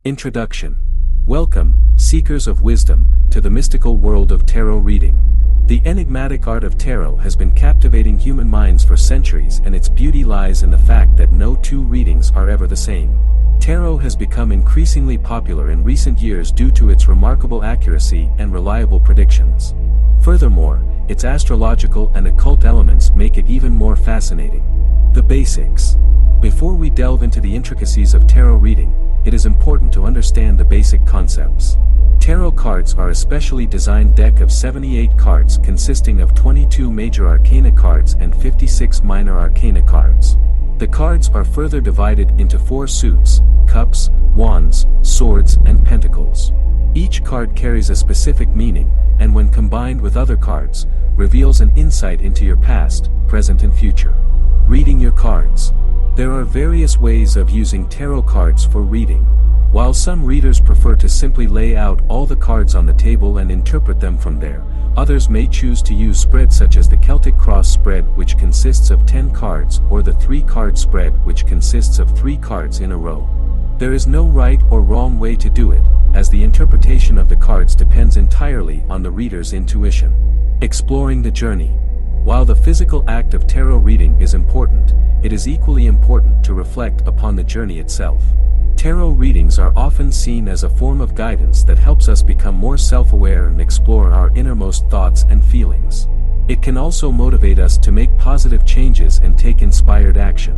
Introduction. Welcome, seekers of wisdom, to the mystical world of tarot reading. The enigmatic art of tarot has been captivating human minds for centuries, and its beauty lies in the fact that no two readings are ever the same. Tarot has become increasingly popular in recent years due to its remarkable accuracy and reliable predictions. Furthermore, its astrological and occult elements make it even more fascinating. The basics. Before we delve into the intricacies of tarot reading, it is important to understand the basic concepts. Tarot cards are a specially designed deck of 78 cards consisting of 22 major arcana cards and 56 minor arcana cards. The cards are further divided into 4 suits: cups, wands, swords, and pentacles. Each card carries a specific meaning, and when combined with other cards, reveals an insight into your past, present and future. Reading your cards. There are various ways of using tarot cards for reading. While some readers prefer to simply lay out all the cards on the table and interpret them from there, others may choose to use spreads such as the Celtic Cross spread, which consists of 10 cards, or the 3-card spread, which consists of 3 cards in a row. There is no right or wrong way to do it, as the interpretation of the cards depends entirely on the reader's intuition. Exploring the journey. While the physical act of tarot reading is important, it is equally important to reflect upon the journey itself. Tarot readings are often seen as a form of guidance that helps us become more self-aware and explore our innermost thoughts and feelings. It can also motivate us to make positive changes and take inspired action.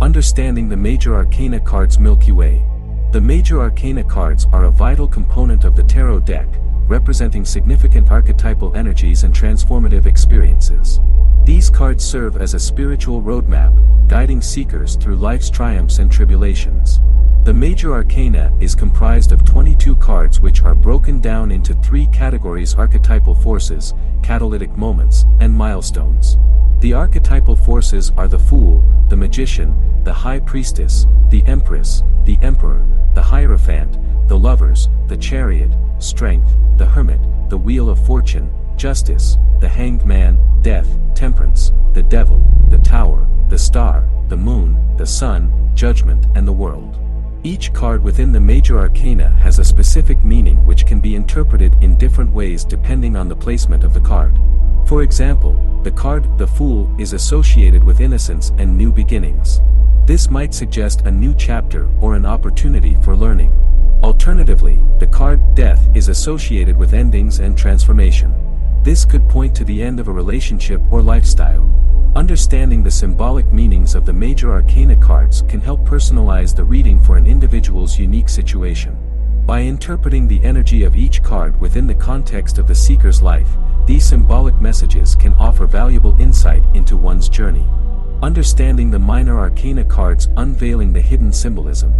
Understanding the major arcana cards. Milky Way. The major arcana cards are a vital component of the tarot deck, representing significant archetypal energies and transformative experiences. These cards serve as a spiritual roadmap, guiding seekers through life's triumphs and tribulations. The major arcana is comprised of 22 cards, which are broken down into 3 categories: archetypal forces, catalytic moments, and milestones. The archetypal forces are the Fool, the Magician, the High Priestess, the Empress, the Emperor, the Hierophant, the Lovers, the Chariot, Strength, the Hermit, the Wheel of Fortune, Justice, the Hanged Man, Death, Temperance, the Devil, the Tower, the Star, the Moon, the Sun, Judgment, and the World. Each card within the major arcana has a specific meaning which can be interpreted in different ways depending on the placement of the card. For example, the card, the Fool, is associated with innocence and new beginnings. This might suggest a new chapter or an opportunity for learning. Alternatively, the card, Death, is associated with endings and transformation. This could point to the end of a relationship or lifestyle. Understanding the symbolic meanings of the major arcana cards can help personalize the reading for an individual's unique situation. By interpreting the energy of each card within the context of the seeker's life, these symbolic messages can offer valuable insight into one's journey. Understanding the minor arcana cards. Unveiling the hidden symbolism.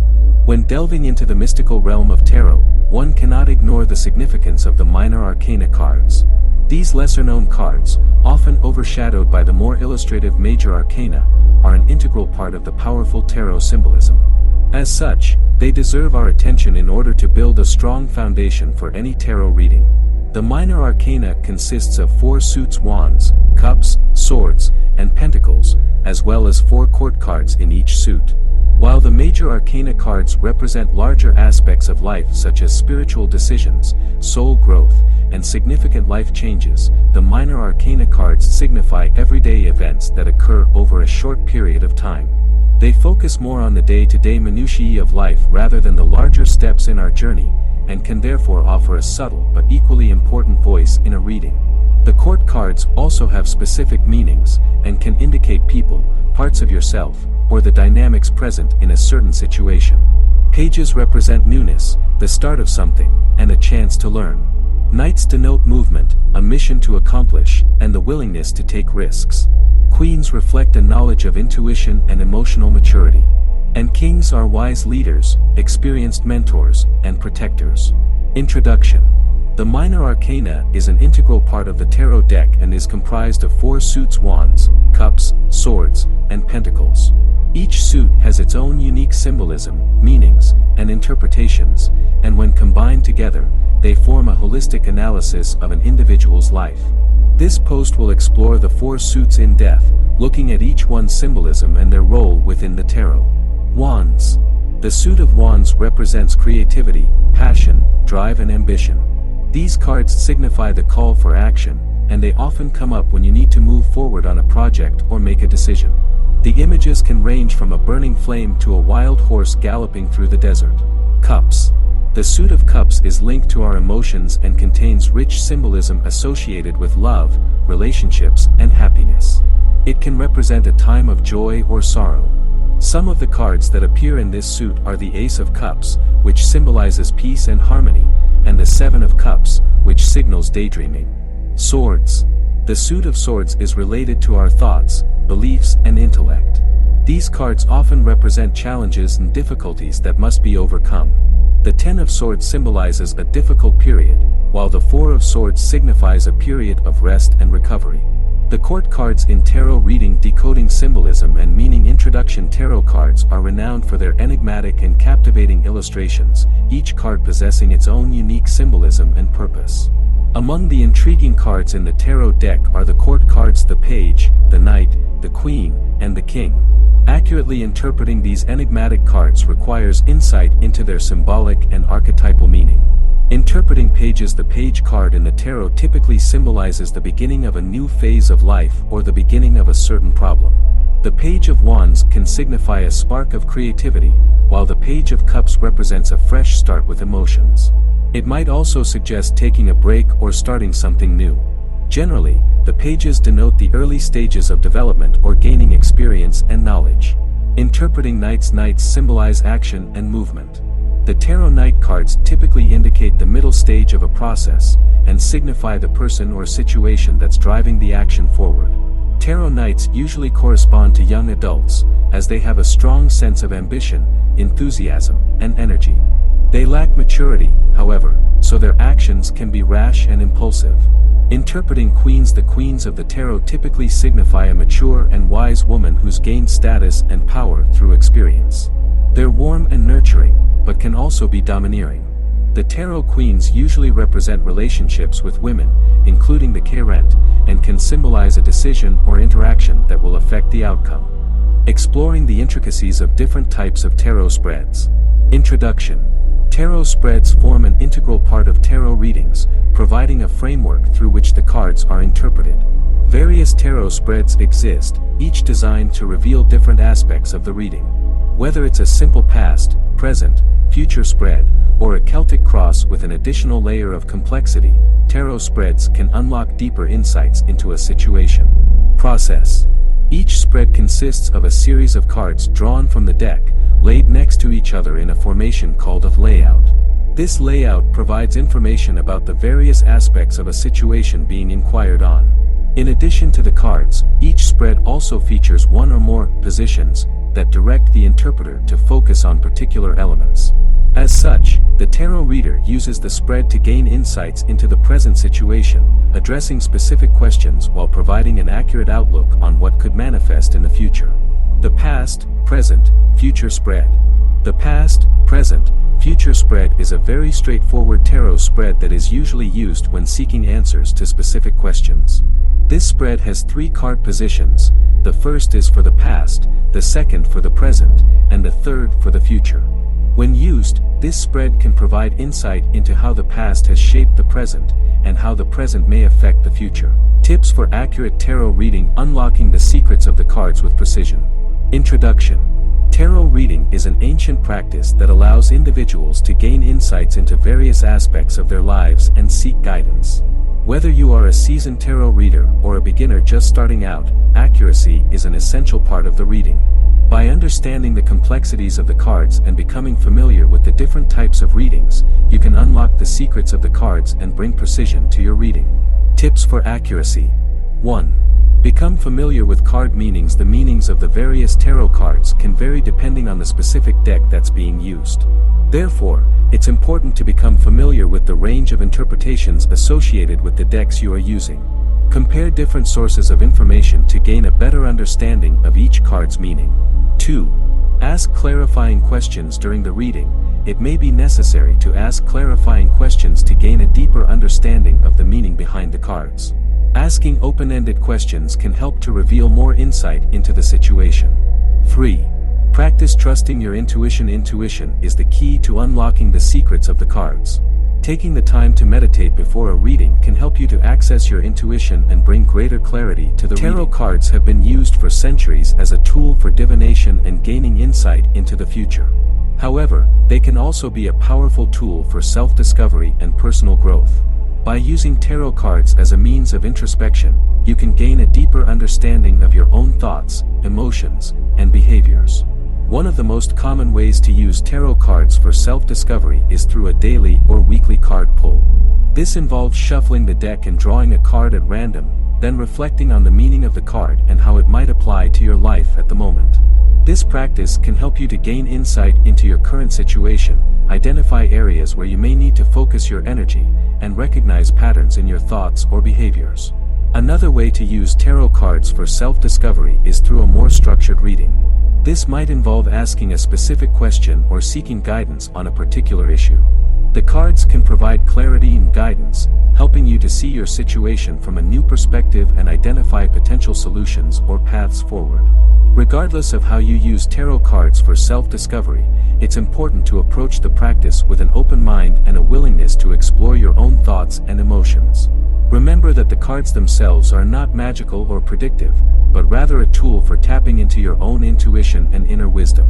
When delving into the mystical realm of tarot, one cannot ignore the significance of the minor arcana cards. These lesser-known cards, often overshadowed by the more illustrative major arcana, are an integral part of the powerful tarot symbolism. As such, they deserve our attention in order to build a strong foundation for any tarot reading. The minor arcana consists of 4 suits: wands, cups, swords, and pentacles, as well as 4 court cards in each suit. While the major arcana cards represent larger aspects of life such as spiritual decisions, soul growth, and significant life changes, the minor arcana cards signify everyday events that occur over a short period of time. They focus more on the day-to-day minutiae of life rather than the larger steps in our journey, and can therefore offer a subtle but equally important voice in a reading. The court cards also have specific meanings, and can indicate people, parts of yourself, or the dynamics present in a certain situation. Pages represent newness, the start of something, and a chance to learn. Knights denote movement, a mission to accomplish, and the willingness to take risks. Queens reflect a knowledge of intuition and emotional maturity. And kings are wise leaders, experienced mentors, and protectors. Introduction. The minor arcana is an integral part of the tarot deck and is comprised of 4 suits: wands, cups, swords, and pentacles. Each suit has its own unique symbolism, meanings, and interpretations, and when combined together, they form a holistic analysis of an individual's life. This post will explore the 4 suits in depth, looking at each one's symbolism and their role within the tarot. Wands. The suit of wands represents creativity, passion, drive and ambition. These cards signify the call for action, and they often come up when you need to move forward on a project or make a decision. The images can range from a burning flame to a wild horse galloping through the desert. Cups. The suit of cups is linked to our emotions and contains rich symbolism associated with love, relationships, and happiness. It can represent a time of joy or sorrow. Some of the cards that appear in this suit are the Ace of Cups, which symbolizes peace and harmony, and the Seven of Cups, which signals daydreaming. Swords. The suit of swords is related to our thoughts, beliefs, and intellect. These cards often represent challenges and difficulties that must be overcome. The Ten of Swords symbolizes a difficult period, while the Four of Swords signifies a period of rest and recovery. The court cards in tarot reading decoding symbolism and meaning introduction tarot cards are renowned for their enigmatic and captivating illustrations, each card possessing its own unique symbolism and purpose. Among the intriguing cards in the tarot deck are the court cards, the Page, the Knight, the Queen, and the King. Accurately interpreting these enigmatic cards requires insight into their symbolic and archetypal meaning. Interpreting pages. The Page card in the tarot typically symbolizes the beginning of a new phase of life or the beginning of a certain problem. The Page of Wands can signify a spark of creativity, while the Page of Cups represents a fresh start with emotions. It might also suggest taking a break or starting something new. Generally, the pages denote the early stages of development or gaining experience and knowledge. Interpreting Knights. Knights symbolize action and movement. The Tarot Knight cards typically indicate the middle stage of a process, and signify the person or situation that's driving the action forward. Tarot Knights usually correspond to young adults, as they have a strong sense of ambition, enthusiasm, and energy. They lack maturity, however, so their actions can be rash and impulsive. Interpreting Queens. The queens of the tarot typically signify a mature and wise woman who's gained status and power through experience. They're warm and nurturing, but can also be domineering. The tarot queens usually represent relationships with women, including the Querent, and can symbolize a decision or interaction that will affect the outcome. Exploring the intricacies of different types of tarot spreads. Introduction. Tarot spreads form an integral part of tarot readings, providing a framework through which the cards are interpreted. Various tarot spreads exist, each designed to reveal different aspects of the reading. Whether it's a simple past, present, future spread, or a Celtic cross with an additional layer of complexity, tarot spreads can unlock deeper insights into a situation. Process. Each spread consists of a series of cards drawn from the deck, laid next to each other in a formation called a layout. This layout provides information about the various aspects of a situation being inquired on. In addition to the cards, each spread also features one or more positions that direct the interpreter to focus on particular elements. As such, the tarot reader uses the spread to gain insights into the present situation, addressing specific questions while providing an accurate outlook on what could manifest in the future. The past, present, future spread. The past, present, future spread is a very straightforward tarot spread that is usually used when seeking answers to specific questions. This spread has 3 card positions. The first is for the past, the second for the present, and the third for the future. When used, this spread can provide insight into how the past has shaped the present, and how the present may affect the future. Tips for accurate tarot reading. Unlocking the secrets of the cards with precision. Introduction. Tarot reading is an ancient practice that allows individuals to gain insights into various aspects of their lives and seek guidance. Whether you are a seasoned tarot reader or a beginner just starting out, accuracy is an essential part of the reading. By understanding the complexities of the cards and becoming familiar with the different types of readings, you can unlock the secrets of the cards and bring precision to your reading. Tips for accuracy. 1. Become familiar with card meanings. The meanings of the various tarot cards can vary depending on the specific deck that's being used. Therefore, it's important to become familiar with the range of interpretations associated with the decks you are using. Compare different sources of information to gain a better understanding of each card's meaning. 2. Ask clarifying questions during the reading. It may be necessary to ask clarifying questions to gain a deeper understanding of the meaning behind the cards. Asking open-ended questions can help to reveal more insight into the situation. 3. Practice trusting your intuition. Intuition is the key to unlocking the secrets of the cards. Taking the time to meditate before a reading can help you to access your intuition and bring greater clarity to the reading. Tarot cards have been used for centuries as a tool for divination and gaining insight into the future. However, they can also be a powerful tool for self-discovery and personal growth. By using tarot cards as a means of introspection, you can gain a deeper understanding of your own thoughts, emotions, and behaviors. One of the most common ways to use tarot cards for self-discovery is through a daily or weekly card pull. This involves shuffling the deck and drawing a card at random, then reflecting on the meaning of the card and how it might apply to your life at the moment. This practice can help you to gain insight into your current situation, identify areas where you may need to focus your energy, and recognize patterns in your thoughts or behaviors. Another way to use tarot cards for self-discovery is through a more structured reading. This might involve asking a specific question or seeking guidance on a particular issue. The cards can provide clarity and guidance, helping you to see your situation from a new perspective and identify potential solutions or paths forward. Regardless of how you use tarot cards for self-discovery, it's important to approach the practice with an open mind and a willingness to explore your own thoughts and emotions. Remember that the cards themselves are not magical or predictive, but rather a tool for tapping into your own intuition and inner wisdom.